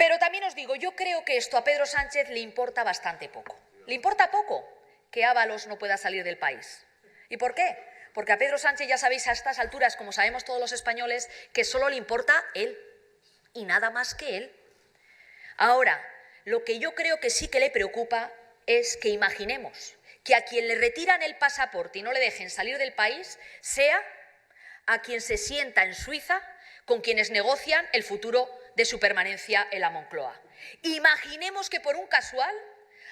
Pero también os digo, yo creo que esto a Pedro Sánchez le importa bastante poco. Le importa poco que Ábalos no pueda salir del país. ¿Y por qué? Porque a Pedro Sánchez, ya sabéis a estas alturas, como sabemos todos los españoles, que solo le importa él y nada más que él. Ahora, lo que yo creo que sí que le preocupa es que imaginemos que a quien le retiran el pasaporte y no le dejen salir del país sea a quien se sienta en Suiza con quienes negocian el futuro de su permanencia en la Moncloa. Imaginemos que por un casual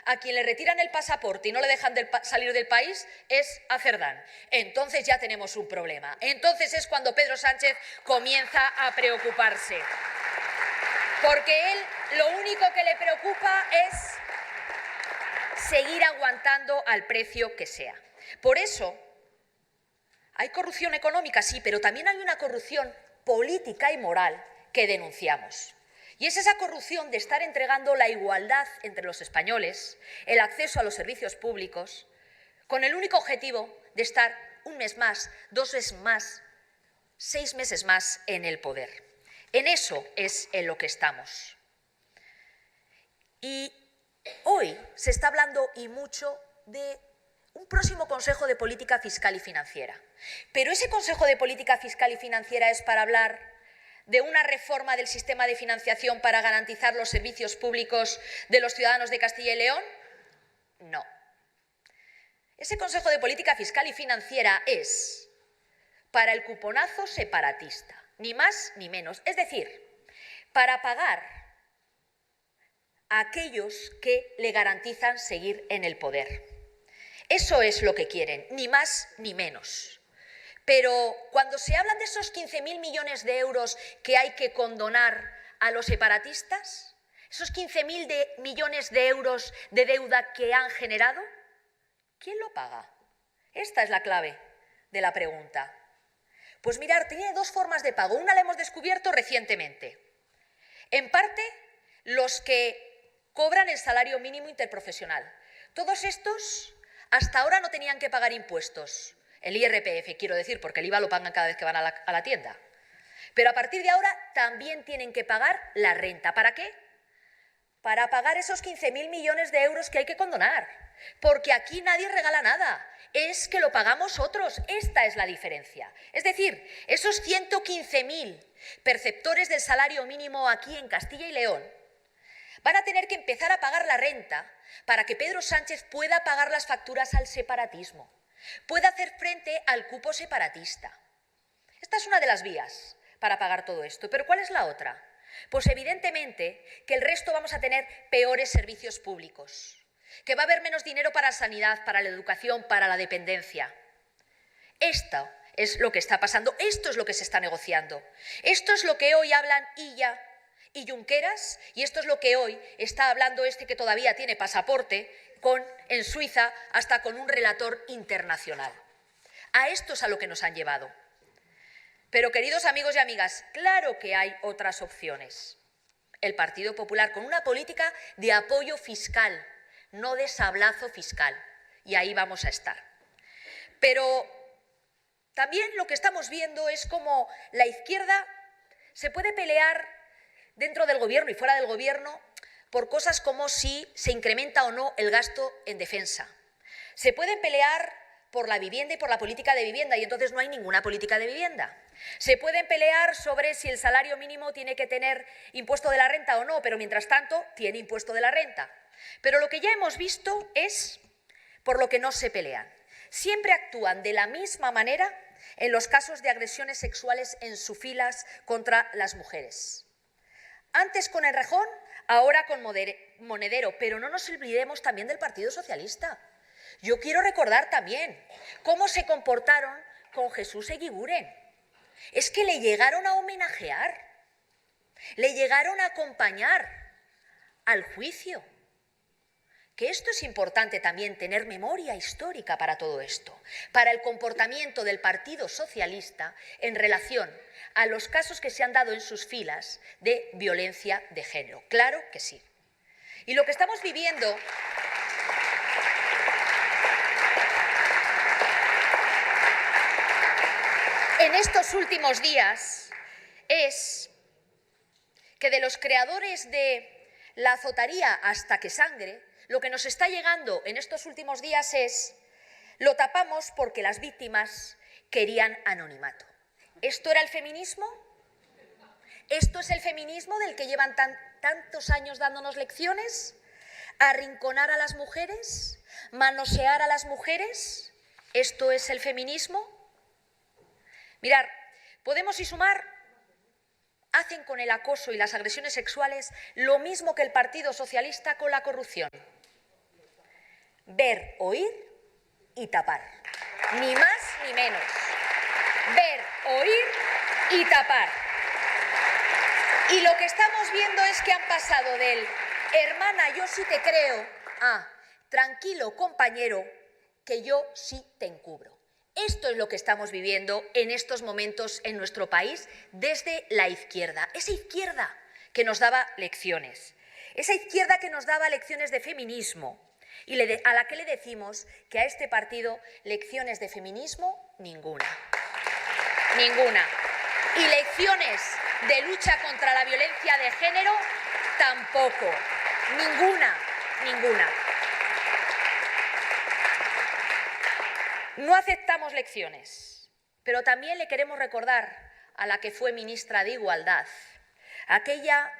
a quien le retiran el pasaporte y no le dejan salir del país es a Cerdán. Entonces ya tenemos un problema. Entonces es cuando Pedro Sánchez comienza a preocuparse. Porque él lo único que le preocupa es seguir aguantando al precio que sea. Por eso hay corrupción económica, sí, pero también hay una corrupción política y moral que denunciamos. Y es esa corrupción de estar entregando la igualdad entre los españoles, el acceso a los servicios públicos, con el único objetivo de estar un mes más, 2 meses más, 6 meses más en el poder. En eso es en lo que estamos. Y hoy se está hablando y mucho de un próximo Consejo de Política Fiscal y Financiera. Pero ese Consejo de Política Fiscal y Financiera es para hablar de una reforma del sistema de financiación para garantizar los servicios públicos de los ciudadanos de Castilla y León. No. Ese Consejo de Política Fiscal y Financiera es para el cuponazo separatista, ni más ni menos. Es decir, para pagar a aquellos que le garantizan seguir en el poder. Eso es lo que quieren, ni más ni menos. Pero cuando se hablan de esos 15.000 millones de euros que hay que condonar a los separatistas, esos 15.000 millones de euros de deuda que han generado, ¿quién lo paga? Esta es la clave de la pregunta. Pues mirar, tiene 2 formas de pago. Una la hemos descubierto recientemente. En parte, los que cobran el salario mínimo interprofesional. Todos estos hasta ahora no tenían que pagar impuestos. El IRPF, quiero decir, porque el IVA lo pagan cada vez que van a la tienda. Pero a partir de ahora también tienen que pagar la renta. ¿Para qué? Para pagar esos 15.000 millones de euros que hay que condonar. Porque aquí nadie regala nada. Es que lo pagamos otros. Esta es la diferencia. Es decir, esos 115.000 perceptores del salario mínimo aquí en Castilla y León van a tener que empezar a pagar la renta para que Pedro Sánchez pueda pagar las facturas al separatismo, pueda hacer frente al cupo separatista. Esta es una de las vías para pagar todo esto. ¿Pero cuál es la otra? Pues evidentemente que el resto vamos a tener peores servicios públicos, que va a haber menos dinero para la sanidad, para la educación, para la dependencia. Esto es lo que está pasando, esto es lo que se está negociando. Esto es lo que hoy hablan Illa y Junqueras, y esto es lo que hoy está hablando este que todavía tiene pasaporte en Suiza, hasta con un relator internacional. A esto es a lo que nos han llevado. Pero, queridos amigos y amigas, claro que hay otras opciones. El Partido Popular con una política de apoyo fiscal, no de sablazo fiscal, y ahí vamos a estar. Pero también lo que estamos viendo es cómo la izquierda se puede pelear dentro del gobierno y fuera del gobierno por cosas como si se incrementa o no el gasto en defensa. Se pueden pelear por la vivienda y por la política de vivienda, y entonces no hay ninguna política de vivienda. Se pueden pelear sobre si el salario mínimo tiene que tener impuesto de la renta o no, pero mientras tanto tiene impuesto de la renta. Pero lo que ya hemos visto es por lo que no se pelean. Siempre actúan de la misma manera en los casos de agresiones sexuales en sus filas contra las mujeres. Antes con Errejón, ahora con Monedero, pero no nos olvidemos también del Partido Socialista. Yo quiero recordar también cómo se comportaron con Jesús Eguiguren. Es que le llegaron a homenajear, le llegaron a acompañar al juicio. Que esto es importante también, tener memoria histórica para todo esto, para el comportamiento del Partido Socialista en relación a los casos que se han dado en sus filas de violencia de género. Claro que sí. Y lo que estamos viviendo en estos últimos días es que de los creadores de la azotaría hasta que sangre, lo que nos está llegando en estos últimos días es: lo tapamos porque las víctimas querían anonimato. ¿Esto era el feminismo? ¿Esto es el feminismo del que llevan tantos años dándonos lecciones? ¿Arrinconar a las mujeres? ¿Manosear a las mujeres? ¿Esto es el feminismo? Mirad, Podemos y Sumar hacen con el acoso y las agresiones sexuales lo mismo que el Partido Socialista con la corrupción. Ver, oír y tapar. Ni más ni menos. Ver, oír y tapar. Y lo que estamos viendo es que han pasado del hermana, yo sí te creo, a tranquilo, compañero, que yo sí te encubro. Esto es lo que estamos viviendo en estos momentos en nuestro país desde la izquierda. Esa izquierda que nos daba lecciones. Esa izquierda que nos daba lecciones de feminismo y a la que le decimos que a este partido lecciones de feminismo, ninguna. Ninguna. Y lecciones de lucha contra la violencia de género, tampoco. Ninguna, ninguna. No aceptamos lecciones, pero también le queremos recordar a la que fue ministra de Igualdad, aquella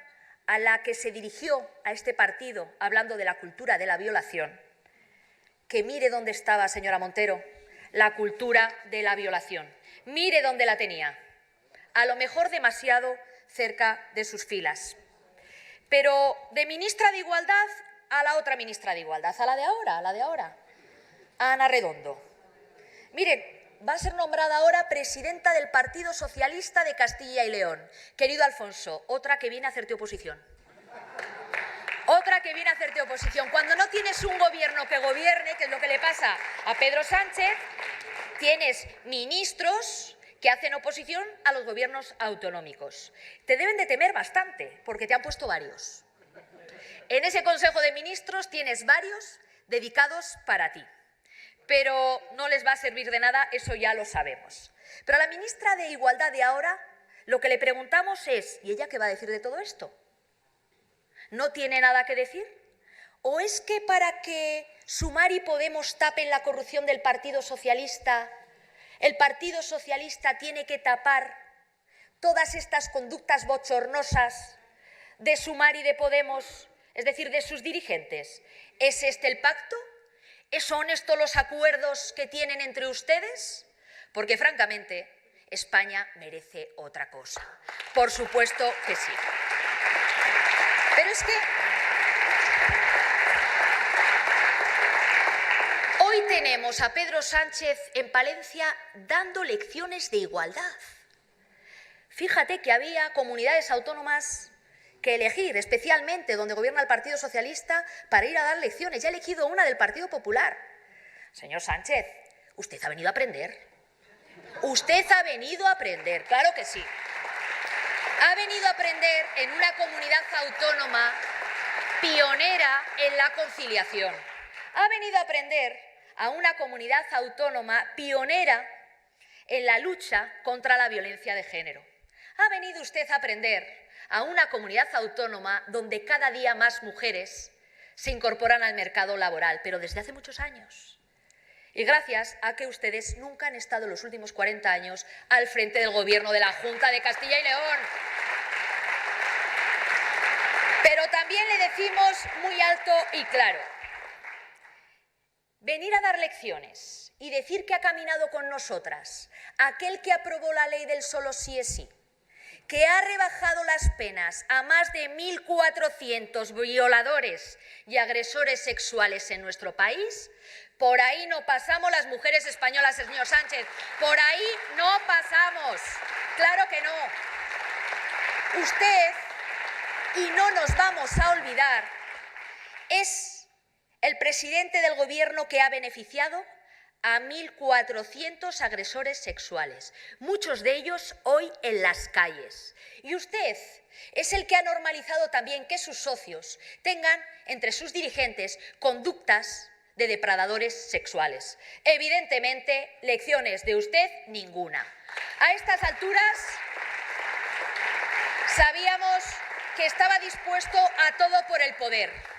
a la que se dirigió a este partido hablando de la cultura de la violación, que mire dónde estaba, señora Montero, la cultura de la violación. Mire dónde la tenía, a lo mejor demasiado cerca de sus filas. Pero de ministra de Igualdad a la otra ministra de Igualdad, a la de ahora, a Ana Redondo. Mire, va a ser nombrada ahora presidenta del Partido Socialista de Castilla y León. Querido Alfonso, otra que viene a hacerte oposición. Otra que viene a hacerte oposición. Cuando no tienes un gobierno que gobierne, que es lo que le pasa a Pedro Sánchez, tienes ministros que hacen oposición a los gobiernos autonómicos. Te deben de temer bastante, porque te han puesto varios. En ese Consejo de Ministros tienes varios dedicados para ti. Pero no les va a servir de nada, eso ya lo sabemos. Pero a la ministra de Igualdad de ahora lo que le preguntamos es: ¿y ella qué va a decir de todo esto? ¿No tiene nada que decir? ¿O es que para que Sumar y Podemos tapen la corrupción del Partido Socialista, el Partido Socialista tiene que tapar todas estas conductas bochornosas de Sumar y de Podemos, es decir, de sus dirigentes? ¿Es este el pacto? ¿Son estos los acuerdos que tienen entre ustedes? Porque, francamente, España merece otra cosa. Por supuesto que sí. Pero es que hoy tenemos a Pedro Sánchez en Palencia dando lecciones de igualdad. Fíjate que había comunidades autónomas que elegir, especialmente donde gobierna el Partido Socialista, para ir a dar lecciones. Ya ha elegido una del Partido Popular. Señor Sánchez, usted ha venido a aprender. Usted ha venido a aprender, claro que sí. Ha venido a aprender en una comunidad autónoma pionera en la conciliación. Ha venido a aprender a una comunidad autónoma pionera en la lucha contra la violencia de género. Ha venido usted a aprender a una comunidad autónoma donde cada día más mujeres se incorporan al mercado laboral, pero desde hace muchos años. Y gracias a que ustedes nunca han estado en los últimos 40 años al frente del Gobierno de la Junta de Castilla y León. Pero también le decimos muy alto y claro: venir a dar lecciones y decir que ha caminado con nosotras aquel que aprobó la ley del solo sí es sí, que ha rebajado las penas a más de 1.400 violadores y agresores sexuales en nuestro país, por ahí no pasamos las mujeres españolas, señor Sánchez. Por ahí no pasamos. Claro que no. Usted, y no nos vamos a olvidar, es el presidente del Gobierno que ha beneficiado a 1.400 agresores sexuales, muchos de ellos hoy en las calles. Y usted es el que ha normalizado también que sus socios tengan entre sus dirigentes conductas de depredadores sexuales. Evidentemente, lecciones de usted ninguna. A estas alturas sabíamos que estaba dispuesto a todo por el poder.